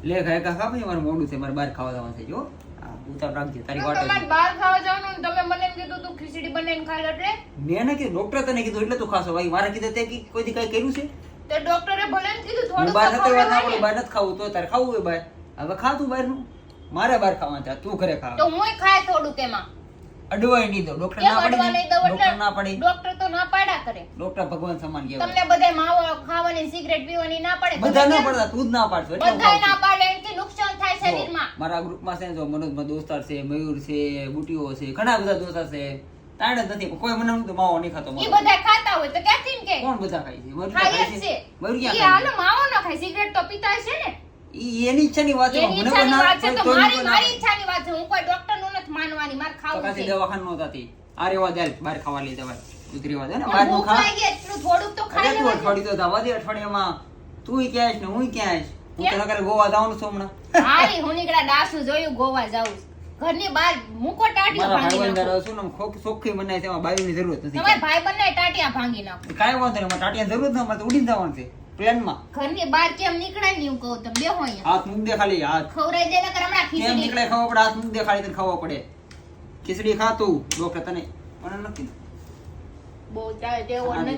લે ખાય ખા ભાઈ મારે મોડું છે મારે બહાર ખાવા જવાનું છે જો ઉતાર રાખજે તારી વાટ તમારે બહાર ખાવા જવાનું ને તમે મને એમ કીધું તું ખીચડી બનાવીને ખાઈ લો એટલે મેં ના કીધું ડોક્ટર તને કીધું એટલે તું ખાશો ભાઈ મારે કીધું તે કોઈ દી કઈ કર્યું છે તો ડોક્ટરે ભલે ને કીધું હું થોડું બહાર નથી વાત ના પડે બહાર નથી ખાવું તો તારે ખાવું હોય બહાર હવે ખા તું બહારનું મારે બહાર ખાવા છે તું ઘરે ખા તો હુંય ખાય થોડુંક એમાં અડવાય નહીં દો ડોક્ટર કેમ ના અડવા નહીં દઉં પાડી એટલે? ડોક્ટર ના પાડી ડોક્ટર તો ના પાડા કરે ડોક્ટર ભગવાન સમાન કહેવાય તમને બધાય માવો ખાવાની સિગરેટ પીવાની ના પાડે બધા ના પડતા તું જ ના પાડશો એટલે હું બધાય ખાઉં ના છું. પાડે એનાથી નુકસાન થાય જો, શરીરમાં મારા ગ્રુપમાં છે ને જો મનોજમાં દોસ્તાર છે મયુર છે બુટીઓ છે ઘણા બધા દોસ્તાર છે તાણ જ નથી કોઈ મને તો માવો નહીં ખાતો ઈ મારો. બધા ખાતા હોય તો ક્યાંથી ને કે કોણ બધા ખાય છે મયુર ખાય ખાય જ છે છે મયુર ઈ ક્યાં હાલો ખાય માવો ન ખાય સિગરેટ તો પીતા છે ને છે ઈ એની ઈચ્છાની વાત છે એની મને ઈચ્છાની પણ ના વાત છે તો તોય મારી મને મારી ઈચ્છાની વાત છે હું કોઈ ડોક્ટર નું નથી માનવાની મારે તો ખાવું કાંસી છે દવાખાનું નહોતી આ રેવા દે બહાર ખાવા લઈ જવાય ઉતરી વાત ને પણ બહારનું ભૂખ ખા લાગી એટલું થોડુંક તો અરે ખાઈ તું લેવાનું અઠવાડિયું તો જવા દે અઠવાડિયામાં તુંય ક્યાં આવીશ ને હુંય ક્યાં આવીશ હું તો નકર ગોવા જવાનું છું હમણાં હારી હું નીકળ્યા ડાસુ જોયું ગોવા જાઉં ઘરની બહાર મૂકો ટાટિયા મારા ભાંગી ભાઈબંધ નાખો શું નામ ચોખ્ખી બનાય છે એમાં બાયુની જરૂરત નથી તમારા ભાઈ બંને ટાટિયા ભાંગી નાખો કાંઈ વાંધો નહીં મારે ટાટિયાની જરૂર નથી અમારે તો ઉડીને જવાનું છે પ્લેનમાં ઘરની બહાર કેમ નીકળાય ને હું કહું તમે બેહો અહીંયા હાથ મૂક દે ખાલી હાથ ખવરાઈ દે નકર હમણાં કેમ ખીચડી નીકળે ખાવા પડે હાથ મૂક દે ખાલી તને ખાવા પડે ખીચડી ખા તું ડોક્ટર તને મને નથી બહુ ચાલે તેવો આ નથી